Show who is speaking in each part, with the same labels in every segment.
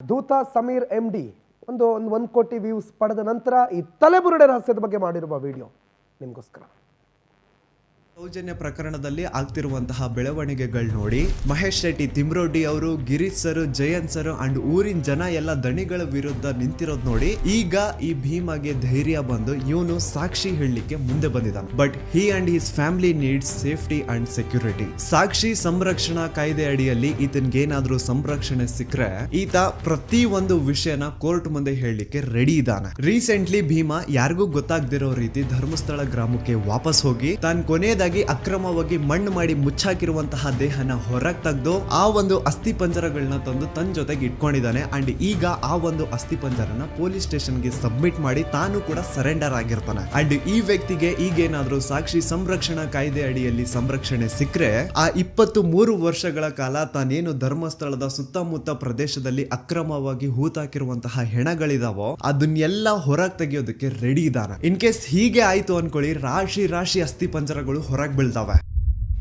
Speaker 1: ದೂತ Sameer MD ಒಂದು 1 ಕೋಟಿ views ಪಡೆದ ನಂತರ ಈ ತಲೆಬುರುಡೆ ರಹಸ್ಯದ ಬಗ್ಗೆ ಮಾಡಿರುವ ವಿಡಿಯೋ ನಿಮಗೋಸ್ಕರ.
Speaker 2: ಸೌಜನ್ಯ ಪ್ರಕರಣದಲ್ಲಿ ಆಗ್ತಿರುವಂತಹ ಬೆಳವಣಿಗೆಗಳು ನೋಡಿ ಮಹೇಶ್ ಶೆಟ್ಟಿ, ತಿಮ್ರೋಡಿ ಅವರು, Girish sir, Jayant sir and ಊರಿನ ಜನ ಎಲ್ಲ ದಣಿಗಳ ವಿರುದ್ಧ ನಿಂತಿರೋದು ನೋಡಿ ಈಗ ಈ ಭೀಮಾಗೆ ಧೈರ್ಯ ಬಂದು ಇವನು ಸಾಕ್ಷಿ ಹೇಳಲಿಕ್ಕೆ ಮುಂದೆ ಬಂದಿದ್ದಾನೆ. But he and his family needs safety and security. ಸಾಕ್ಷಿ ಸಂರಕ್ಷಣಾ ಕಾಯ್ದೆ ಅಡಿಯಲ್ಲಿ ಈತನ್ಗೆ ಏನಾದ್ರೂ ಸಂರಕ್ಷಣೆ ಸಿಕ್ಕರೆ ಈತ ಪ್ರತಿ ಒಂದು ವಿಷಯನ ಕೋರ್ಟ್ ಮುಂದೆ ಹೇಳಲಿಕ್ಕೆ ರೆಡಿ ಇದ್ದಾನೆ. ರೀಸೆಂಟ್ಲಿ ಭೀಮಾ ಯಾರಿಗೂ ಗೊತ್ತಾಗದಿರೋ ರೀತಿ ಧರ್ಮಸ್ಥಳ ಗ್ರಾಮಕ್ಕೆ ವಾಪಸ್ ಹೋಗಿ ತಾನು ಕೊನೆಯದಾಗಿ ಅಕ್ರಮವಾಗಿ ಮಣ್ಣು ಮಾಡಿ ಮುಚ್ಚಾಕಿರುವಂತಹ ದೇಹನ ಹೊರಗೆ ತೆಗೆದು ಆ ಒಂದು ಅಸ್ಥಿ ಪಂಜರಗಳನ್ನ ತಂದು ತನ್ನ ಜೊತೆಗೆ ಇಟ್ಕೊಂಡಿದ್ದಾನೆ. ಅಂಡ್ ಈಗ ಆ ಒಂದು ಅಸ್ಥಿ ಪಂಜರನ ಪೊಲೀಸ್ ಸ್ಟೇಷನ್ಗೆ ಸಬ್ಮಿಟ್ ಮಾಡಿ ತಾನು ಕೂಡ ಸರೆಂಡರ್ ಆಗಿರ್ತಾನೆ. ಅಂಡ್ ಈ ವ್ಯಕ್ತಿಗೆ ಈಗೇನಾದ್ರೂ ಸಾಕ್ಷಿ ಸಂರಕ್ಷಣಾ ಕಾಯ್ದೆ ಅಡಿಯಲ್ಲಿ ಸಂರಕ್ಷಣೆ ಸಿಕ್ಕರೆ ಆ 23 ವರ್ಷಗಳ ಕಾಲ ತಾನೇನು ಧರ್ಮಸ್ಥಳದ ಸುತ್ತಮುತ್ತ ಪ್ರದೇಶದಲ್ಲಿ ಅಕ್ರಮವಾಗಿ ಹೂತಾಕಿರುವಂತಹ ಹೆಣಗಳಿದಾವೋ ಅದನ್ನೆಲ್ಲ ಹೊರಗೆ ತೆಗೆಯೋದಕ್ಕೆ ರೆಡಿ ಇದ್ದಾನೆ. ಇನ್ ಕೇಸ್ ಹೀಗೆ ಆಯ್ತು ಅನ್ಕೊಳ್ಳಿ, ರಾಶಿ ಅಸ್ಥಿ ಪಂಜರಗಳು ಹೊರಗೆ ಬೀಳ್ತಾವೆ.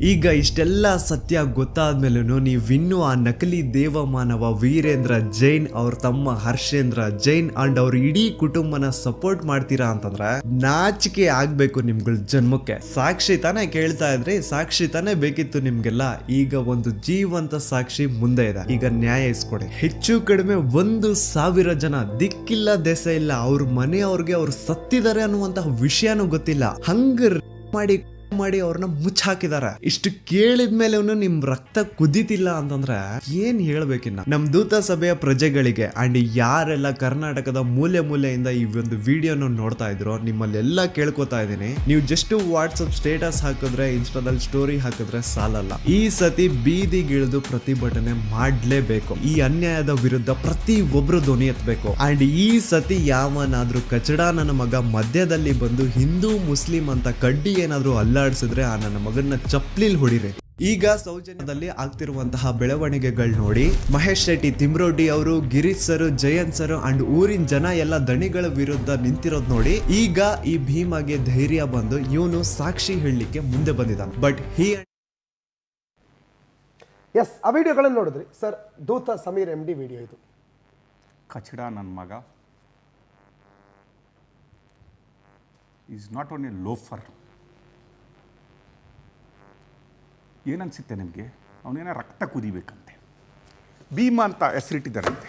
Speaker 2: ಈಗ ಇಷ್ಟೆಲ್ಲ ಸತ್ಯ ಗೊತ್ತಾದ್ಮೇಲೂ ನೀವಿನ್ನೂ ಆ ನಕಲಿ ದೇವಮಾನವ ವೀರೇಂದ್ರ ಜೈನ್, ಅವ್ರ ತಮ್ಮ ಹರ್ಷೇಂದ್ರ ಜೈನ್ ಅಂಡ್ ಅವ್ರ ಇಡೀ ಕುಟುಂಬನ ಸಪೋರ್ಟ್ ಮಾಡ್ತೀರಾ ಅಂತಂದ್ರೆ ನಾಚಿಕೆ ಆಗ್ಬೇಕು ನಿಮ್ಗಳ ಜನ್ಮಕ್ಕೆ. ಸಾಕ್ಷಿ ತಾನೇ ಕೇಳ್ತಾ ಇದ್ರಿ, ಸಾಕ್ಷಿ ತಾನೇ ಬೇಕಿತ್ತು ನಿಮ್ಗೆಲ್ಲ. ಈಗ ಒಂದು ಜೀವಂತ ಸಾಕ್ಷಿ ಮುಂದೆ ಇದೆ, ಈಗ ನ್ಯಾಯ ಇಸ್ಕೊಡಿ. ಹೆಚ್ಚು ಕಡಿಮೆ 1,000 ಜನ ದಿಕ್ಕಿಲ್ಲ ದೆಸ ಇಲ್ಲ, ಅವ್ರ ಮನೆಯವ್ರಿಗೆ ಅವ್ರು ಸತ್ತಿದ್ದಾರೆ ಅನ್ನುವಂತಹ ವಿಷಯನೂ ಗೊತ್ತಿಲ್ಲ, ಹಂಗ ಮಾಡಿ ಅವ್ರನ್ನ ಮುಚ್ಚಾಕಿದಾರೆ. ಇಷ್ಟು ಕೇಳಿದ್ಮೇಲೆ ನಿಮ್ ರಕ್ತ ಕುದಿತಿಲ್ಲ ಅಂತಂದ್ರೆ ಏನ್ ಹೇಳ್ಬೇಕಿನ್ನ. ನಮ್ ದೂತ ಸಭೆಯ ಪ್ರಜೆಗಳಿಗೆ ಅಂಡ್ ಯಾರೆಲ್ಲ ಕರ್ನಾಟಕದ ಮೂಲೆಯಿಂದ ಈ ಒಂದು ವಿಡಿಯೋನ ನೋಡ್ತಾ ಇದ್ರು ನಿಮ್ಮಲ್ಲೆಲ್ಲ ಕೇಳ್ಕೊತಾ ಇದೀನಿ, ನೀವು ಜಸ್ಟ್ ವಾಟ್ಸಪ್ ಸ್ಟೇಟಸ್ ಹಾಕಿದ್ರೆ, ಇನ್ಸ್ಟಾದಲ್ಲಿ ಸ್ಟೋರಿ ಹಾಕಿದ್ರೆ ಸಾಲಲ್ಲ. ಈ ಸತಿ ಬೀದಿಗಿಳಿದು ಪ್ರತಿಭಟನೆ ಮಾಡ್ಲೇಬೇಕು. ಈ ಅನ್ಯಾಯದ ವಿರುದ್ಧ ಪ್ರತಿ ಒಬ್ರು ಧ್ವನಿ ಎತ್ತಬೇಕು. ಅಂಡ್ ಈ ಸತಿ ಯಾವನಾದ್ರೂ ಕಚಡ ನನ್ನ ಮಗ ಮಧ್ಯದಲ್ಲಿ ಬಂದು ಹಿಂದೂ ಮುಸ್ಲಿಂ ಅಂತ ಕಡ್ಡಿ ಏನಾದ್ರೂ ಅಲ್ಲಾಡಿಸಿದ್ರೆ ಆ ನನ್ನ ಮಗನ್ನ ಚಪ್ಲಿಲ್ ಹೊಡಿರಿ. ಈಗ ಸೌಜನ್ಯದಲ್ಲಿ ಆಗ್ತಿರುವಂತಹ ಬೆಳವಣಿಗೆಗಳು ನೋಡಿ ಮಹೇಶ್ ಶೆಟ್ಟಿ, ತಿಮ್ರೋಡಿ ಅವರು, Girish sir, Jayant sir and ಊರಿನ ಜನ ಎಲ್ಲ ದಣಿಗಳ ವಿರುದ್ಧ ನಿಂತಿರೋದು ನೋಡಿ ಈಗ ಈ ಭೀಮಾಗೆ ಧೈರ್ಯ ಬಂದು ಇವನು ಸಾಕ್ಷಿ ಹೇಳಲಿಕ್ಕೆ ಮುಂದೆ ಬಂದಿದ್ದಾನೆ. ಬಟ್
Speaker 1: ಎಸ್, ಆ ವಿಡಿಯೋಗಳನ್ನು ನೋಡಿದ್ರಿ ಸರ್. ದೂತ ಸಮೀರ್ MD ವಿಡಿಯೋ ಇದು.
Speaker 3: ಕಚಡ ನನ್ನ ಮಗ ಈಸ್ ನಾಟ್ ಓನ್ಲಿ ಲೋಫರ್. ಏನನ್ಸುತ್ತೆ ನಿಮಗೆ? ಅವನೇನೋ ರಕ್ತ ಕುದಿಬೇಕಂತೆ, ಭೀಮಾ ಅಂತ ಹೆಸರಿಟ್ಟಿದ್ದಾರಂತೆ.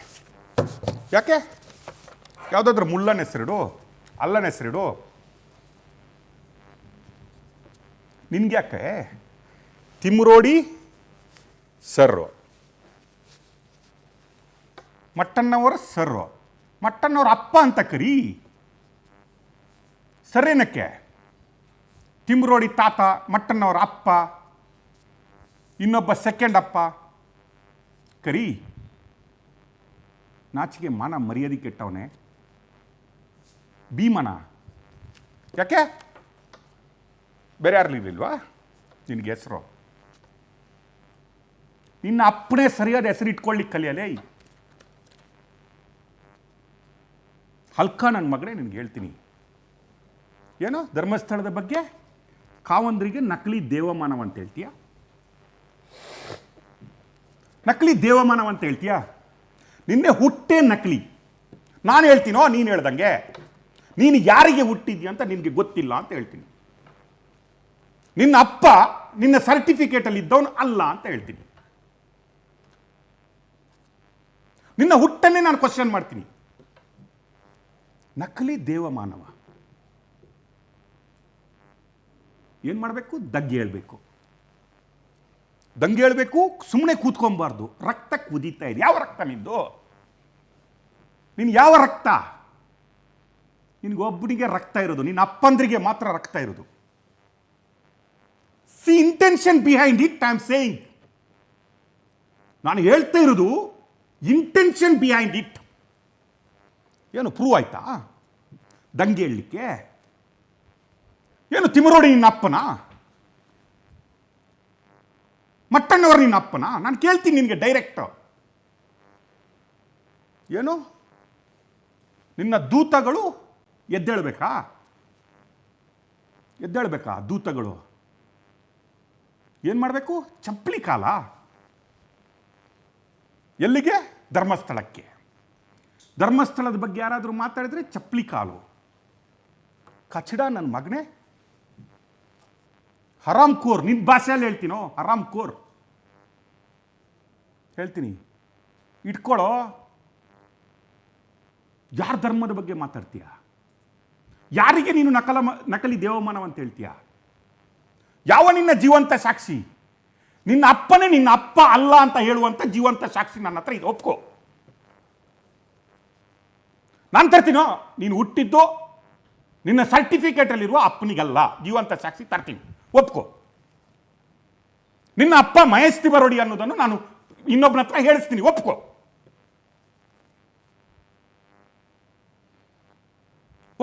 Speaker 3: ಯಾಕೆ? ಯಾವುದಾದ್ರೂ ಮುಳ್ಳನ ಹೆಸರಿಡು, ಅಲ್ಲನ ಹೆಸರಿಡು. ನಿನ್ಗೆ ಯಾಕೆ? ತಿಮ್ರೋಡಿ ಸರ್ರು, ಮಟ್ಟಣ್ಣವರ ಸರ್ರು, ಮಟ್ಟಣ್ಣವ್ರ ಅಪ್ಪ ಅಂತ ಕರಿ. ಸರೇನಕ್ಕೆ? ತಿಮ್ರೋಡಿ ತಾತ, ಮಟ್ಟಣ್ಣವರ ಅಪ್ಪ, ಇನ್ನೊಬ್ಬ ಸೆಕೆಂಡ್ ಅಪ್ಪ ಕರಿ. ನಾಚಿಗೆ ಮಾನ ಮರ್ಯಾದೆ ಕೆಟ್ಟವನೇ ಭೀಮನ. ಯಾಕೆ? ಬೇರೆ ಯಾರಲಿಲ್ವಾ ನಿನಗೆ ಹೆಸರು? ನಿನ್ನ ಅಪ್ಪನೇ ಸರಿಯಾದ ಹೆಸರು ಇಟ್ಕೊಳ್ಳಿಕ್ಕೆ ಕಲಿಯಲೇ. ಹಲ್ಕ ನನ್ನ ಮಗನೇ, ನಿನಗೆ ಹೇಳ್ತೀನಿ ಏನೋ ಧರ್ಮಸ್ಥಳದ ಬಗ್ಗೆ ಕಾವಂದ್ರಿಗೆ ನಕಲಿ ದೇವಮಾನವ ಅಂತ ಹೇಳ್ತೀಯ, ನಕಲಿ ದೇವಮಾನವ ಅಂತ ಹೇಳ್ತೀಯ. ನಿನ್ನೆ ಹುಟ್ಟೇ ನಕಲಿ. ನಾನು ಹೇಳ್ತೀನೋ ನೀನು ಹೇಳ್ದಂಗೆ? ನೀನು ಯಾರಿಗೆ ಹುಟ್ಟಿದ್ಯಾ ಅಂತ ನಿನಗೆ ಗೊತ್ತಿಲ್ಲ ಅಂತ ಹೇಳ್ತೀನಿ. ನಿನ್ನ ಅಪ್ಪ ನಿನ್ನ ಸರ್ಟಿಫಿಕೇಟಲ್ಲಿ ಇದ್ದವನು ಅಲ್ಲ ಅಂತ ಹೇಳ್ತೀನಿ. ನಿನ್ನ ಹುಟ್ಟನ್ನೇ ನಾನು ಕ್ವಶನ್ ಮಾಡ್ತೀನಿ. ನಕಲಿ ದೇವಮಾನವ ಏನು ಮಾಡಬೇಕು? ದಗ್ಗೆ ಹೇಳ್ಬೇಕು, ದಂಗೆ ಹೇಳ್ಬೇಕು, ಸುಮ್ಮನೆ ಕೂತ್ಕೊಬಾರ್ದು. ರಕ್ತ ಕುದೀತಾ ಇದೆ. ಯಾವ ರಕ್ತ ನಿಂದು? ನೀನು ಯಾವ ರಕ್ತ? ನಿನಗೊಬ್ಬನಿಗೆ ರಕ್ತ ಇರೋದು, ನಿನ್ನ ಅಪ್ಪಂದ್ರಿಗೆ ಮಾತ್ರ ರಕ್ತ ಇರೋದು. C intention behind it I am saying. ನಾನು ಹೇಳ್ತಾ ಇರೋದು ಇಂಟೆನ್ಷನ್ ಬಿಹೈಂಡ್ ಇಟ್. ಏನು ಪ್ರೂವ್ ಆಯ್ತಾ ದಂಗೆ ಹೇಳಲಿಕ್ಕೆ? ಏನು ತಿಮ್ರೋಡಿ ನಿನ್ನ ಅಪ್ಪನ? ಮಟ್ಟಣ್ಣವರು ನಿನ್ನ ಅಪ್ಪನ? ನಾನು ಕೇಳ್ತೀನಿ ನಿನಗೆ ಡೈರೆಕ್ಟ್. ಏನು ನಿನ್ನ ದೂತಗಳು ಎದ್ದೇಳಬೇಕಾ? ದೂತಗಳು ಏನು ಮಾಡಬೇಕು? ಚಪ್ಪಲಿ ಕಾಲ ಎಲ್ಲಿಗೆ? ಧರ್ಮಸ್ಥಳಕ್ಕೆ. ಧರ್ಮಸ್ಥಳದ ಬಗ್ಗೆ ಯಾರಾದರೂ ಮಾತಾಡಿದ್ರೆ ಚಪ್ಪಲಿ ಕಾಲು. ಕಚಡ ನನ್ನ ಮಗನೇ, ಹರಾಮ್ ಕೋರ್. ನಿನ್ನ ಭಾಷೆಯಲ್ಲಿ ಹೇಳ್ತೀನೋ, ಹರಾಮ್ ಕೋರ್ ಹೇಳ್ತೀನಿ. ಇಟ್ಕೊಳ್ಳೋ. ಯಾರ ಧರ್ಮದ ಬಗ್ಗೆ ಮಾತಾಡ್ತೀಯ? ಯಾರಿಗೆ ನೀನು ನಕಲಿ ದೇವಮಾನವ ಅಂತ ಹೇಳ್ತೀಯ? ಯಾವ ನಿನ್ನ ಜೀವಂತ ಸಾಕ್ಷಿ? ನಿನ್ನ ಅಪ್ಪನೇ ನಿನ್ನ ಅಪ್ಪ ಅಲ್ಲ ಅಂತ ಹೇಳುವಂತ ಜೀವಂತ ಸಾಕ್ಷಿ ನನ್ನ ಹತ್ರ ಇದೆ, ಒಪ್ಕೋ. ನಾನು ತರ್ತೀನೋ? ನೀನು ಹುಟ್ಟಿದ್ದು ನಿನ್ನ ಸರ್ಟಿಫಿಕೇಟ್ ಅಲ್ಲಿರುವ ಅಪ್ಪನಿಗಲ್ಲ, ಜೀವಂತ ಸಾಕ್ಷಿ ತರ್ತೀನಿ, ಒಪ್ಕೋ. ನಿನ್ನ ಅಪ್ಪ ಮಹೇಶ್ ತಿಮರೋಡಿ ಅನ್ನೋದನ್ನು ನಾನು ಇನ್ನೊಬ್ಬನ ಹತ್ರ ಹೇಳಿಸ್ತೀನಿ, ಒಪ್ಕೋ.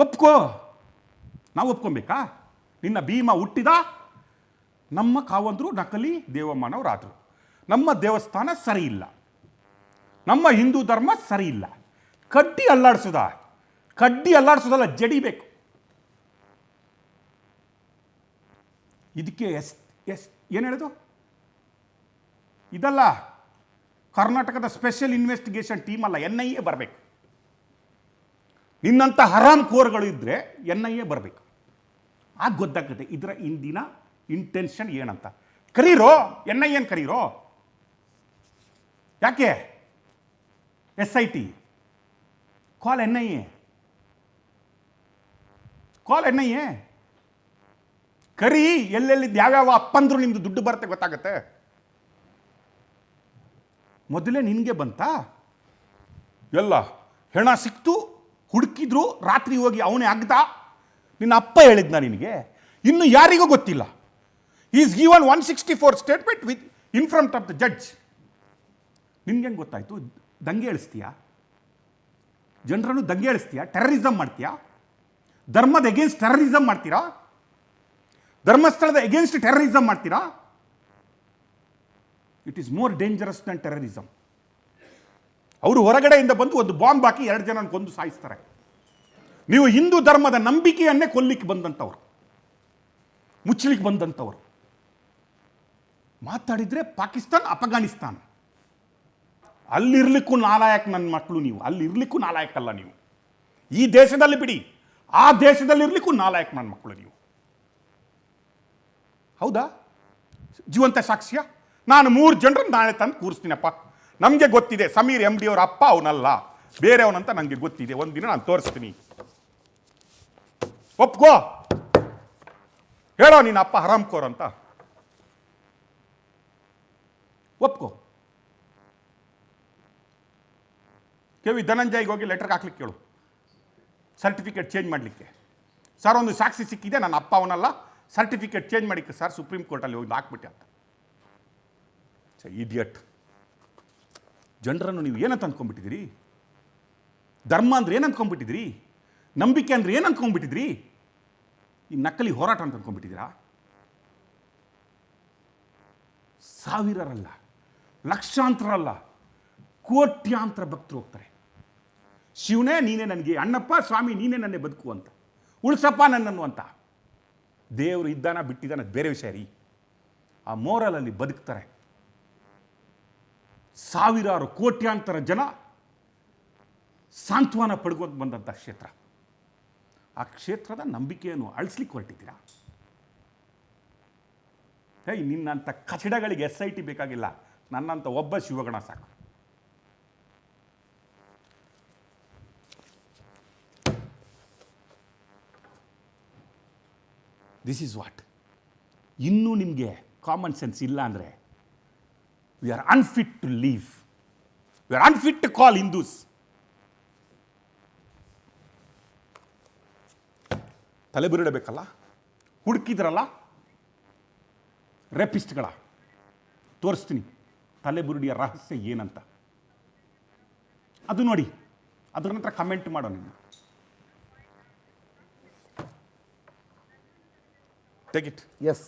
Speaker 3: ಒಪ್ಕೋ. ನಾವು ಒಪ್ಕೊಬೇಕಾ? ನಿನ್ನ ಭೀಮ ಹುಟ್ಟಿದ, ನಮ್ಮ ಕಾವಂದ್ರು ನಕಲಿ ದೇವಮಾನವರಾದರು, ನಮ್ಮ ದೇವಸ್ಥಾನ ಸರಿ ಇಲ್ಲ, ನಮ್ಮ ಹಿಂದೂ ಧರ್ಮ ಸರಿ ಇಲ್ಲ. ಕಡ್ಡಿ ಅಲ್ಲಾಡಿಸೋದಲ್ಲ, ಜಡಿಬೇಕು. ಇದಕ್ಕೆ ಏನು ಹೇಳೋದು? ಇದಲ್ಲ, ಕರ್ನಾಟಕದ ಸ್ಪೆಷಲ್ ಇನ್ವೆಸ್ಟಿಗೇಷನ್ ಟೀಮ್ ಅಲ್ಲ, NIA ಬರಬೇಕು. ನಿನ್ನಂಥ ಹರಾಮ್ ಕೋರ್ಗಳು ಇದ್ದರೆ NIA ಬರಬೇಕು. ಆಗ ಗೊತ್ತಾಗುತ್ತೆ ಇದರ ಇಂದಿನ ಇಂಟೆನ್ಷನ್ ಏನಂತ. ಕರೀರೋ, NIA ಕರೀರೋ. ಯಾಕೆ? SIT ಕಾಲ್ NIA, ಕಾಲ್ NIA ಕರಿ. ಎಲ್ಲೆಲ್ಲಿದ್ದು ಯಾವ್ಯಾವ ಅಪ್ಪಂದ್ರು ನಿಮ್ದು ದುಡ್ಡು ಬರುತ್ತೆ ಗೊತ್ತಾಗತ್ತೆ. ಮೊದಲೇ ನಿನಗೆ ಬಂತಾ? ಎಲ್ಲ ಹೆಣ ಸಿಕ್ತು, ಹುಡುಕಿದ್ರು, ರಾತ್ರಿ ಹೋಗಿ ಅವನೇ ಅಗ್ದ. ನಿನ್ನ ಅಪ್ಪ ಹೇಳಿದ್ನ ನಿನಗೆ? ಇನ್ನು ಯಾರಿಗೂ ಗೊತ್ತಿಲ್ಲ. Is given 164 statement with in front of the judge. ನಿನ್ಗೆ ಹೆಂಗೆ ಗೊತ್ತಾಯ್ತು? ದಂಗೆ ಎಳಿಸ್ತೀಯಾ? ಜನರನ್ನು ದಂಗೆ ಎಳಿಸ್ತೀಯಾ? ಟೆರರಿಸಮ್ ಮಾಡ್ತೀಯಾ? ಧರ್ಮದ ಎಗೇನ್ಸ್ಟ್ ಟೆರರಿಸಮ್ ಮಾಡ್ತೀರಾ? ಧರ್ಮಸ್ಥಳದ ಎಗೇನ್ಸ್ಟ್ ಟೆರರಿಸಮ್ ಮಾಡ್ತೀರಾ? It is more dangerous than terrorism. ಅವರು ಹೊರಗಡೆಯಿಂದ ಬಂದು ಒಂದು ಬಾಂಬ್ ಹಾಕಿ 2 ಜನ ಕೊಂದು ಸಾಯಿಸ್ತಾರೆ. ನೀವು ಹಿಂದೂ ಧರ್ಮದ ನಂಬಿಕೆಯನ್ನೇ ಕೊಲ್ಲಿಕ್ಕೆ ಬಂದಂಥವ್ರು, ಮುಚ್ಚಲಿಕ್ಕೆ ಬಂದಂಥವ್ರು. ಮಾತಾಡಿದ್ರೆ ಪಾಕಿಸ್ತಾನ್, ಅಫ್ಘಾನಿಸ್ತಾನ್, ಅಲ್ಲಿರ್ಲಿಕ್ಕೂ ನಾಲಾಯಕ್ ನನ್ನ ಮಕ್ಕಳು ನೀವು. ಅಲ್ಲಿರ್ಲಿಕ್ಕೂ ನಾಲಾಯಕಲ್ಲ ನೀವು. ಈ ದೇಶದಲ್ಲಿ ಬಿಡಿ, ಆ ದೇಶದಲ್ಲಿರ್ಲಿಕ್ಕೂ ನಾಲಾಯಕ್ ನನ್ನ ಮಕ್ಕಳು ನೀವು. ಹೌದಾ? ಜೀವಂತ ಸಾಕ್ಷ್ಯ. ನಾನು 3 ಜನರನ್ನು ನಾಳೆ ತಂದು ಕೂರಿಸ್ತೀನಪ್ಪ. ನಮಗೆ ಗೊತ್ತಿದೆ ಸಮೀರ್ MD ಅವರ ಅಪ್ಪ ಅವನಲ್ಲ, ಬೇರೆಯವನಂತ ನನಗೆ ಗೊತ್ತಿದೆ. ಒಂದಿನ ನಾನು ತೋರಿಸ್ತೀನಿ, ಒಪ್ಕೋ. ಹೇಳೋ ನಿನ್ನ ಅಪ್ಪ ಹರಾಮ್ಕೋರ್ ಅಂತ, ಒಪ್ಕೋ. KV ಧನಂಜಯ್ಗೆ ಹೋಗಿ ಲೆಟರ್ ಹಾಕ್ಲಿಕ್ಕೆ ಹೇಳು, ಸರ್ಟಿಫಿಕೇಟ್ ಚೇಂಜ್ ಮಾಡಲಿಕ್ಕೆ. ಸರ್, ಒಂದು ಸಾಕ್ಷಿ ಸಿಕ್ಕಿದೆ, ನನ್ನ ಅಪ್ಪ ಅವನಲ್ಲ, ಸರ್ಟಿಫಿಕೇಟ್ ಚೇಂಜ್ ಮಾಡಿಕ್ಕೆ ಸರ್, ಸುಪ್ರೀಂ ಕೋರ್ಟಲ್ಲಿ ಹೋಗಿ ಹಾಕ್ಬಿಟ್ಟೆ ಅಂತ. ಇಡಿಯಟ್. ಜನರನ್ನು ನೀವು ಏನಂತ ಅಂದ್ಕೊಂಡ್ಬಿಟ್ಟಿದ್ದೀರಿ? ಧರ್ಮ ಅಂದ್ರೆ ಏನು ಅಂದ್ಕೊಂಡ್ಬಿಟ್ಟಿದ್ರಿ? ನಂಬಿಕೆ ಅಂದ್ರೆ ಏನು ಅಂದ್ಕೊಂಡ್ಬಿಟ್ಟಿದ್ರಿ? ಈ ನಕಲಿ ಹೋರಾಟ ಅಂತ ಅಂದ್ಕೊಂಡ್ಬಿಟ್ಟಿದ್ದೀರಾ? ಸಾವಿರರಲ್ಲ, ಲಕ್ಷಾಂತರಲ್ಲ, ಕೋಟ್ಯಾಂತರ ಭಕ್ತರು ಹೋಗ್ತಾರೆ. ಶಿವನೇ ನೀನೇ ನನಗೆ, ಅಣ್ಣಪ್ಪ ಸ್ವಾಮಿ ನೀನೇ ನನ್ನೇ ಬದುಕು ಅಂತ, ಉಳಿಸಪ್ಪ ನನ್ನನ್ನು ಅಂತ. ದೇವರು ಇದ್ದಾನ ಬಿಟ್ಟಿದ್ದಾನ ಬೇರೆ ವಿಷಯ ರೀ. ಆ ಮೋರಲಲ್ಲಿ ಬದುಕ್ತಾರೆ. ಸಾವಿರಾರು ಕೋಟ್ಯಾಂತರ ಜನ ಸಾಂತ್ವನ ಪಡ್ಕೊಂಡು ಬಂದಂಥ ಕ್ಷೇತ್ರ. ಆ ಕ್ಷೇತ್ರದ ನಂಬಿಕೆಯನ್ನು ಅಳಿಸ್ಲಿಕ್ಕೆ ಹೊರಟಿದ್ದೀರಾ? ನಿನ್ನಂಥ ಕಚಡಗಳಿಗೆ SIT ಬೇಕಾಗಿಲ್ಲ, ನನ್ನಂಥ ಒಬ್ಬ ಶಿವಗಣ ಸಾಕು. This is what. ಇನ್ನೂ ನಿಮಗೆ ಕಾಮನ್ ಸೆನ್ಸ್ ಇಲ್ಲ ಅಂದರೆ we are unfit to live, we are unfit to call Hindus. ತಲೆಬುರುಡಬೇಕಲ್ಲ, ಹುಡುಕಿದ್ರಲ್ಲ ರೇಪಿಸ್ಟ್ಗಳ. ತೋರಿಸ್ತೀನಿ ತಲೆಬುರುಡಿಯ ರಹಸ್ಯ ಏನಂತ. ಅದು ನೋಡಿ, ಅದ್ರ ನಂತರ ಕಮೆಂಟ್ ಮಾಡೋ ನೀವು. Take it.
Speaker 1: ಎಸ್,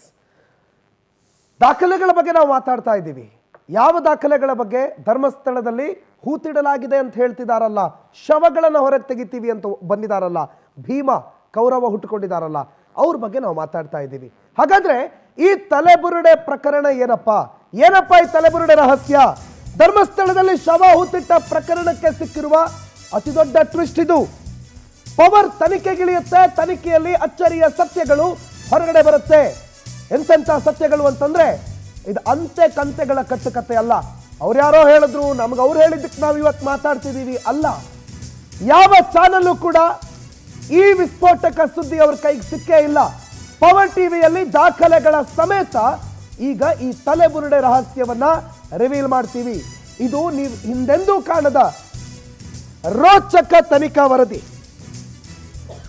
Speaker 1: ದಾಖಲೆಗಳ ಬಗ್ಗೆ ನಾವು ಮಾತಾಡ್ತಾ ಇದ್ದೀವಿ. ಯಾವ ದಾಖಲೆಗಳ ಬಗ್ಗೆ? ಧರ್ಮಸ್ಥಳದಲ್ಲಿ ಹೂತಿಡಲಾಗಿದೆ ಅಂತ ಹೇಳ್ತಿದಾರಲ್ಲ, ಶವಗಳನ್ನು ಹೊರಗೆ ತೆಗಿತೀವಿ ಅಂತ ಬಂದಿದಾರಲ್ಲ, ಭೀಮ ಕೌರವ ಹುಟ್ಟುಕೊಂಡಿದಾರಲ್ಲ, ಅವ್ರ ಬಗ್ಗೆ ನಾವು ಮಾತಾಡ್ತಾ ಇದ್ದೀವಿ. ಹಾಗಾದ್ರೆ ಈ ತಲೆಬುರುಡೆ ಪ್ರಕರಣ ಏನಪ್ಪ ಈ ತಲೆಬುರುಡೆ ರಹಸ್ಯ? ಧರ್ಮಸ್ಥಳದಲ್ಲಿ ಶವ ಹೂತಿಟ್ಟ ಪ್ರಕರಣಕ್ಕೆ ಸಿಕ್ಕಿರುವ ಅತಿ ದೊಡ್ಡ ಟ್ವಿಸ್ಟ್ ಇದು. ಪವರ್ ತನಿಖೆಗಿಳಿಯುತ್ತೆ, ತನಿಖೆಯಲ್ಲಿ ಅಚ್ಚರಿಯ ಸತ್ಯಗಳು ಹೊರಗಡೆ ಬರುತ್ತೆ. ಎಂತೆಂಥ ಸತ್ಯಗಳು ಅಂತಂದ್ರೆ ಇದು ಅಂತೆ ಕಂತೆಗಳ ಕಟ್ಟುಕತೆ ಅಲ್ಲ. ಅವ್ರ್ಯಾರೋ ಹೇಳಿದ್ರು, ನಮ್ಗೆ ಅವ್ರು ಹೇಳಿದ್ದಕ್ಕೆ ನಾವು ಇವತ್ತು ಮಾತಾಡ್ತಿದ್ದೀವಿ ಅಲ್ಲ. ಯಾವ ಚಾನಲ್ಲು ಕೂಡ ಈ ವಿಸ್ಫೋಟಕ ಸುದ್ದಿ ಅವ್ರ ಕೈಗೆ ಸಿಕ್ಕೇ ಇಲ್ಲ. ಪವರ್ ಟಿವಿಯಲ್ಲಿ ದಾಖಲೆಗಳ ಸಮೇತ ಈಗ ಈ ತಲೆಬುರುಡೆ ರಹಸ್ಯವನ್ನ ರಿವೀಲ್ ಮಾಡ್ತೀವಿ. ಇದು ನೀವು ಹಿಂದೆಂದೂ ಕಾಣದ ರೋಚಕ ತನಿಖಾ ವರದಿ.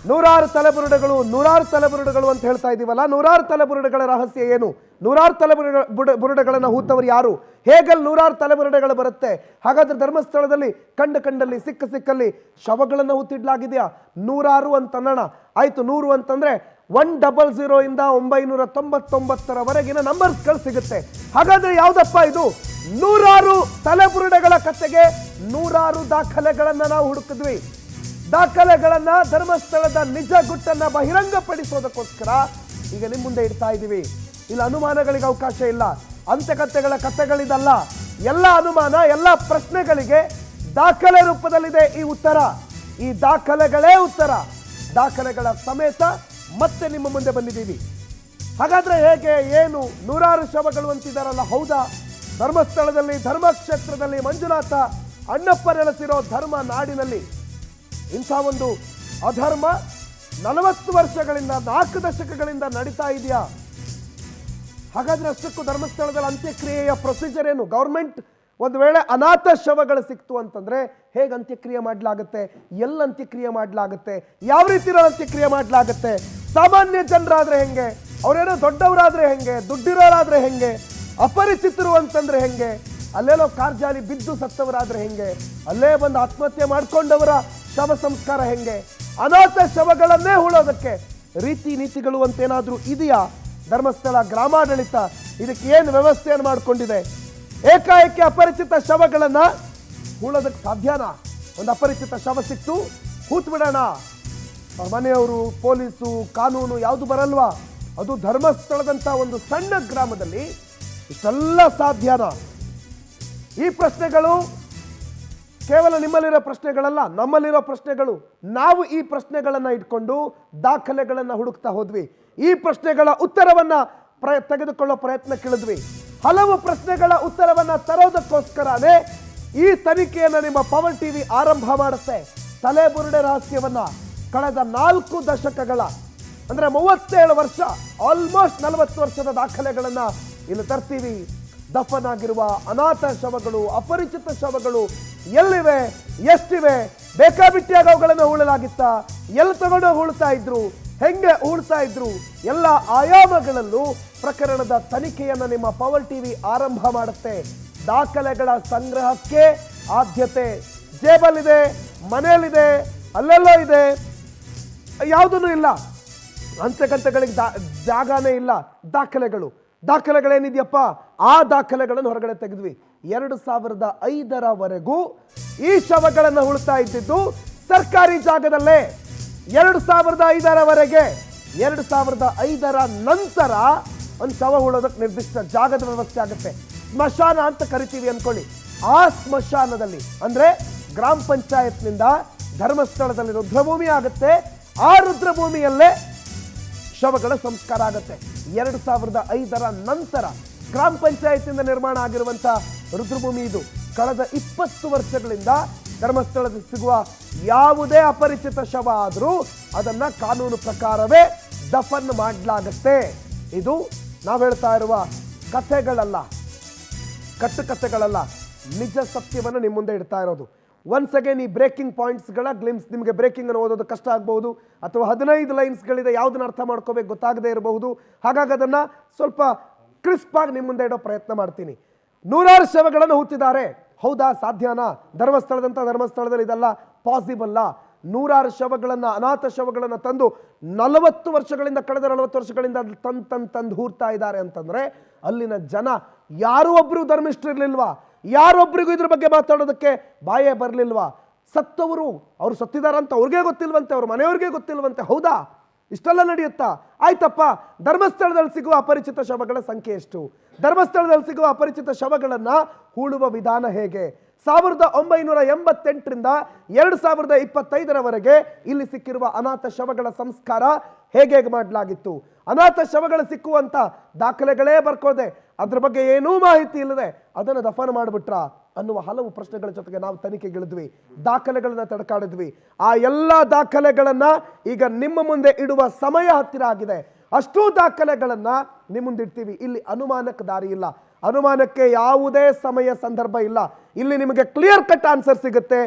Speaker 1: ನೂರಾರು ತಲೆಬುರುಡೆಗಳು ಅಂತ ಹೇಳ್ತಾ ಇದೀವಲ್ಲ, ನೂರಾರು ತಲೆಬುರುಡೆಗಳ ರಹಸ್ಯ ಏನು? ನೂರಾರು ತಲೆಬುರುಡೆಗಳನ್ನು ಹೂತವರು ಯಾರು? ಹೇಗಲ್ಲಿ ನೂರಾರು ತಲೆಬುರುಡೆಗಳು ಬರುತ್ತೆ? ಹಾಗಾದ್ರೆ ಧರ್ಮಸ್ಥಳದಲ್ಲಿ ಕಂಡಲ್ಲಿ ಸಿಕ್ಕಲ್ಲಿ ಶವಗಳನ್ನು ಹೂತಿಡ್ಲಾಗಿದೆಯಾ? ನೂರಾರು ಅಂತ ಅನ್ನೋಣ, ಆಯ್ತು. 100 ಅಂತಂದ್ರೆ 100 ಇಂದ 999ರವರೆಗಿನ ನಂಬರ್ಸ್ಗಳು ಸಿಗುತ್ತೆ. ಹಾಗಾದ್ರೆ ಯಾವ್ದಪ್ಪ ಇದು? ನೂರಾರು ತಲೆಬುರುಡೆಗಳ ಕಥೆಗೆ ನೂರಾರು ದಾಖಲೆಗಳನ್ನ ನಾವು ಹುಡುಕಿದ್ವಿ. ದಾಖಲೆಗಳನ್ನ ಧರ್ಮಸ್ಥಳದ ನಿಜ ಗುಟ್ಟನ್ನ ಬಹಿರಂಗಪಡಿಸೋದಕ್ಕೋಸ್ಕರ ಈಗ ನಿಮ್ಮ ಮುಂದೆ ಇಡ್ತಾ ಇದ್ದೀವಿ. ಇಲ್ಲಿ ಅನುಮಾನಗಳಿಗೆ ಅವಕಾಶ ಇಲ್ಲ. ಅಂತ್ಯಕಥೆಗಳ ಕಥೆಗಳಿದಲ್ಲ. ಎಲ್ಲ ಅನುಮಾನ, ಎಲ್ಲ ಪ್ರಶ್ನೆಗಳಿಗೆ ದಾಖಲೆ ರೂಪದಲ್ಲಿದೆ ಈ ಉತ್ತರ. ಈ ದಾಖಲೆಗಳೇ ಉತ್ತರ. ದಾಖಲೆಗಳ ಸಮೇತ ಮತ್ತೆ ನಿಮ್ಮ ಮುಂದೆ ಬಂದಿದ್ದೀವಿ. ಹಾಗಾದ್ರೆ ಹೇಗೆ, ಏನು? ನೂರಾರು ಶವಗಳು ಅಂತಿದ್ದಾರಲ್ಲ, ಹೌದಾ? ಧರ್ಮಸ್ಥಳದಲ್ಲಿ, ಧರ್ಮಕ್ಷೇತ್ರದಲ್ಲಿ ಮಂಜುನಾಥ ಅಣ್ಣಪ್ಪ ನೆಲೆಸಿರೋ ಧರ್ಮ ನಾಡಿನಲ್ಲಿ ಇಂಥ ಒಂದು ಅಧರ್ಮ 40 ವರ್ಷಗಳಿಂದ, 4 ದಶಕಗಳಿಂದ ನಡೀತಾ ಇದೆಯಾ? ಹಾಗಾದ್ರೆ ಅಷ್ಟಕ್ಕೂ ಧರ್ಮಸ್ಥಳದಲ್ಲಿ ಅಂತ್ಯಕ್ರಿಯೆಯ ಪ್ರೊಸೀಜರ್ ಏನು? ಗೌರ್ಮೆಂಟ್ ಒಂದು ವೇಳೆ ಅನಾಥ ಶವಗಳು ಸಿಕ್ತು ಅಂತಂದ್ರೆ ಹೇಗೆ ಅಂತ್ಯಕ್ರಿಯೆ ಮಾಡಲಾಗುತ್ತೆ? ಎಲ್ಲ ಅಂತ್ಯಕ್ರಿಯೆ ಮಾಡಲಾಗುತ್ತೆ? ಯಾವ ರೀತಿ ಅಂತ್ಯಕ್ರಿಯೆ ಮಾಡಲಾಗುತ್ತೆ? ಸಾಮಾನ್ಯ ಜನರಾದ್ರೆ ಹೆಂಗೆ? ಅವರೇನೋ ದೊಡ್ಡವರಾದ್ರೆ ಹೆಂಗೆ? ದುಡ್ಡಿರೋರಾದ್ರೆ ಹೆಂಗೆ? ಅಪರಿಚಿತರು ಅಂತಂದ್ರೆ ಹೆಂಗೆ? ಅಲ್ಲೇನೋ ಕಾರ್ಜಾಲಿ ಬಿದ್ದು ಸತ್ತವರಾದ್ರೆ ಹೆಂಗೆ? ಅಲ್ಲೇ ಬಂದು ಆತ್ಮಹತ್ಯೆ ಮಾಡ್ಕೊಂಡವರ ಶವ ಸಂಸ್ಕಾರ ಹೆಂಗೆ? ಅನಾಥ ಶವಗಳನ್ನೇ ಹೂಳೋದಕ್ಕೆ ರೀತಿ ನೀತಿಗಳು ಅಂತೇನಾದ್ರೂ ಇದೆಯಾ? ಧರ್ಮಸ್ಥಳ ಗ್ರಾಮಾಡಳಿತ ಇದಕ್ಕೆ ಏನು ವ್ಯವಸ್ಥೆಯನ್ನು ಮಾಡಿಕೊಂಡಿದೆ? ಏಕಾಏಕಿ ಅಪರಿಚಿತ ಶವಗಳನ್ನ ಹೂಳೋದಕ್ಕೆ ಸಾಧ್ಯನಾ? ಒಂದು ಅಪರಿಚಿತ ಶವ ಸಿಕ್ತು, ಹೂತ್ ಬಿಡೋಣ, ಮನೆಯವರು, ಪೊಲೀಸು, ಕಾನೂನು ಯಾವುದು ಬರಲ್ವಾ? ಅದು ಧರ್ಮಸ್ಥಳದಂತ ಒಂದು ಸಣ್ಣ ಗ್ರಾಮದಲ್ಲಿ ಇಷ್ಟೆಲ್ಲ ಸಾಧ್ಯನಾ? ಈ ಪ್ರಶ್ನೆಗಳು ಕೇವಲ ನಿಮ್ಮಲ್ಲಿರೋ ಪ್ರಶ್ನೆಗಳಲ್ಲ, ನಮ್ಮಲ್ಲಿರೋ ಪ್ರಶ್ನೆಗಳು. ನಾವು ಈ ಪ್ರಶ್ನೆಗಳನ್ನ ಇಟ್ಕೊಂಡು ದಾಖಲೆಗಳನ್ನ ಹುಡುಕ್ತಾ ಹೋದ್ವಿ. ಈ ಪ್ರಶ್ನೆಗಳ ಉತ್ತರವನ್ನ ತೆಗೆದುಕೊಳ್ಳೋ ಪ್ರಯತ್ನ ಕೇಳಿದ್ವಿ. ಹಲವು ಪ್ರಶ್ನೆಗಳ ಉತ್ತರವನ್ನ ತರೋದಕ್ಕೋಸ್ಕರನೇ ಈ ತನಿಖೆಯನ್ನ ನಿಮ್ಮ ಪವರ್ ಟಿವಿ ಆರಂಭ ಮಾಡುತ್ತೆ. ತಲೆಬುರುಡೆ ರಹಸ್ಯವನ್ನ ಕಳೆದ 4 ದಶಕಗಳ ಅಂದ್ರೆ 37 ವರ್ಷ, ಆಲ್ಮೋಸ್ಟ್ 40 ವರ್ಷದ ದಾಖಲೆಗಳನ್ನ ಇಲ್ಲಿ ತರ್ತೀವಿ. ದಫನ್ ಆಗಿರುವ ಅನಾಥ ಶವಗಳು, ಅಪರಿಚಿತ ಶವಗಳು ಎಲ್ಲಿವೆ, ಎಷ್ಟಿವೆ, ಬೇಕಾಬಿಟ್ಟಿಯಾಗಿ ಅವುಗಳನ್ನು ಹೂಳಲಾಗಿತ್ತ, ಎಲ್ಲಿ ತಗೊಂಡು ಹೂಳ್ತಾ ಇದ್ರು, ಹೆಂಗೆ ಹೂಳ್ತಾ ಇದ್ರು, ಎಲ್ಲ ಆಯಾಮಗಳಲ್ಲೂ ಪ್ರಕರಣದ ತನಿಖೆಯನ್ನು ನಿಮ್ಮ ಪವರ್ ಟಿವಿ ಆರಂಭ ಮಾಡುತ್ತೆ. ದಾಖಲೆಗಳ ಸಂಗ್ರಹಕ್ಕೆ ಆದ್ಯತೆ. ಜೇಬಲ್ಲಿದೆ, ಮನೆಯಲ್ಲಿದೆ, ಅಲ್ಲೆಲ್ಲೋ ಇದೆ, ಯಾವುದೂ ಇಲ್ಲ. ಅಂತ್ಯಕಂತೆಗಳಿಗೆ ಜಾಗನೇ ಇಲ್ಲ. ದಾಖಲೆಗಳೇನಿದೆಯಪ್ಪ, ಆ ದಾಖಲೆಗಳನ್ನು ಹೊರಗಡೆ ತೆಗೆದ್ವಿ. 2005ರವರೆಗೂ ಈ ಶವಗಳನ್ನು ಉಳ್ತಾ ಇದ್ದಿದ್ದು ಸರ್ಕಾರಿ ಜಾಗದಲ್ಲೇ. 2005ರವರೆಗೆ, 2005ರ ನಂತರ ಒಂದು ಶವ ಉಳೋದಕ್ಕೆ ನಿರ್ದಿಷ್ಟ ಜಾಗದ ವ್ಯವಸ್ಥೆ ಆಗುತ್ತೆ. ಸ್ಮಶಾನ ಅಂತ ಕರಿತೀವಿ ಅನ್ಕೊಳ್ಳಿ. ಆ ಸ್ಮಶಾನದಲ್ಲಿ ಅಂದ್ರೆ ಗ್ರಾಮ ಪಂಚಾಯತ್ನಿಂದ ಧರ್ಮಸ್ಥಳದಲ್ಲಿ ರುದ್ರಭೂಮಿ ಆಗುತ್ತೆ. ಆ ರುದ್ರಭೂಮಿಯಲ್ಲೇ ಶವಗಳ ಸಂಸ್ಕಾರ ಆಗುತ್ತೆ. 2005ರ ನಂತರ ಗ್ರಾಮ ಪಂಚಾಯತಿಂದ ನಿರ್ಮಾಣ ಆಗಿರುವಂತಹ ರುದ್ರಭೂಮಿ ಇದು. ಕಳೆದ 20 ವರ್ಷಗಳಿಂದ ಧರ್ಮಸ್ಥಳದಲ್ಲಿ ಸಿಗುವ ಯಾವುದೇ ಅಪರಿಚಿತ ಶವ ಆದರೂ ಅದನ್ನ ಕಾನೂನು ಪ್ರಕಾರವೇ ದಫನ್ ಮಾಡಲಾಗುತ್ತೆ. ಇದು ನಾವು ಹೇಳ್ತಾ ಇರುವ ಕಥೆಗಳಲ್ಲ, ಕಟ್ಟುಕಥೆಗಳಲ್ಲ, ನಿಜ ಸತ್ಯವನ್ನು ನಿಮ್ಮ ಮುಂದೆ ಇಡ್ತಾ ಇರೋದು. ಒನ್ಸ್ ಅಗೇನ್ ಈ ಬ್ರೇಕಿಂಗ್ ಪಾಯಿಂಟ್ಸ್ಗಳ ಗ್ಲಿಮ್ಸ್, ನಿಮಗೆ ಬ್ರೇಕಿಂಗ್ ಅನ್ನು ಓದೋದು ಕಷ್ಟ ಆಗಬಹುದು, ಅಥವಾ 15 ಲೈನ್ಸ್ಗಳಿದೆ, ಯಾವುದನ್ನ ಅರ್ಥ ಮಾಡ್ಕೋಬೇಕು ಗೊತ್ತಾಗದೇ ಇರಬಹುದು. ಹಾಗಾಗಿ ಅದನ್ನ ಸ್ವಲ್ಪ ಕ್ರಿಸ್ಪ್ ಆಗಿ ನಿಮ್ಮ ಮುಂದೆ ಇಡೋ ಪ್ರಯತ್ನ ಮಾಡ್ತೀನಿ. 100 ಶವಗಳನ್ನು ಹೂತಿದ್ದಾರೆ, ಹೌದಾ? ಸಾಧ್ಯನಾ? ಧರ್ಮಸ್ಥಳದಲ್ಲಿ ಇದೆಲ್ಲ ಪಾಸಿಬಲ್ಲ. 100 ಶವಗಳನ್ನ, ಅನಾಥ ಶವಗಳನ್ನ ತಂದು 40 ವರ್ಷಗಳಿಂದ, ಕಳೆದ 40 ವರ್ಷಗಳಿಂದ ತಂದು ಹೂರ್ತಾ ಇದ್ದಾರೆ ಅಂತಂದ್ರೆ ಅಲ್ಲಿನ ಜನ ಯಾರೂ ಒಬ್ರು ಧರ್ಮಿಷ್ಠರಿರ್ಲಿಲ್ವಾ? ಯಾರೊಬ್ರಿಗೂ ಇದ್ರ ಬಗ್ಗೆ ಮಾತಾಡೋದಕ್ಕೆ ಬಾಯೇ ಬರಲಿಲ್ವಾ? ಸತ್ತವರು, ಅವ್ರು ಸತ್ತಿದಾರಂತ ಅವ್ರಿಗೆ ಗೊತ್ತಿಲ್ವಂತೆ, ಅವ್ರ ಮನೆಯವ್ರಿಗೆ ಗೊತ್ತಿಲ್ವಂತೆ, ಹೌದಾ? ಇಷ್ಟೆಲ್ಲ ನಡೆಯುತ್ತಾ? ಆಯ್ತಪ್ಪ, ಧರ್ಮಸ್ಥಳದಲ್ಲಿ ಸಿಗುವ ಅಪರಿಚಿತ ಶವಗಳ ಸಂಖ್ಯೆ ಎಷ್ಟು? ಧರ್ಮಸ್ಥಳದಲ್ಲಿ ಸಿಗುವ ಅಪರಿಚಿತ ಶವಗಳನ್ನ ಹೂಳುವ ವಿಧಾನ ಹೇಗೆ? 1988ರಿಂದ 2025ರವರೆಗೆ ಇಲ್ಲಿ ಸಿಕ್ಕಿರುವ ಅನಾಥ ಶವಗಳ ಸಂಸ್ಕಾರ ಹೇಗೆ ಮಾಡಲಾಗಿತ್ತು, ಅನಾಥ ಶವಗಳು ಸಿಕ್ಕುವಂತ ದಾಖಲೆಗಳೇ ಬರ್ಕೋದೆ, ಅದ್ರ ಬಗ್ಗೆ ಏನೂ ಮಾಹಿತಿ ಇಲ್ಲದೆ ಅದನ್ನು ದಫನ್ ಮಾಡಿಬಿಟ್ರ ಅನ್ನುವ ಹಲವು ಪ್ರಶ್ನೆಗಳ ಜೊತೆಗೆ ನಾವು ತನಿಖೆಗಿಳಿದ್ವಿ, ದಾಖಲೆಗಳನ್ನ ತಡಕಾಡಿದ್ವಿ. ಆ ಎಲ್ಲ ದಾಖಲೆಗಳನ್ನ ಈಗ ನಿಮ್ಮ ಮುಂದೆ ಇಡುವ ಸಮಯ ಹತ್ತಿರ ಆಗಿದೆ. ಅಷ್ಟೂ ದಾಖಲೆಗಳನ್ನ ನಿಮ್ಮ ಮುಂದೆ ಇಡ್ತೀವಿ. ಇಲ್ಲಿ ಅನುಮಾನಕ್ಕೆ ದಾರಿ ಇಲ್ಲ, ಅನುಮಾನಕ್ಕೆ ಯಾವುದೇ ಸಮಯ ಸಂದರ್ಭ ಇಲ್ಲ. ಇಲ್ಲಿ ನಿಮಗೆ ಕ್ಲಿಯರ್ ಕಟ್ ಆನ್ಸರ್ ಸಿಗುತ್ತೆ.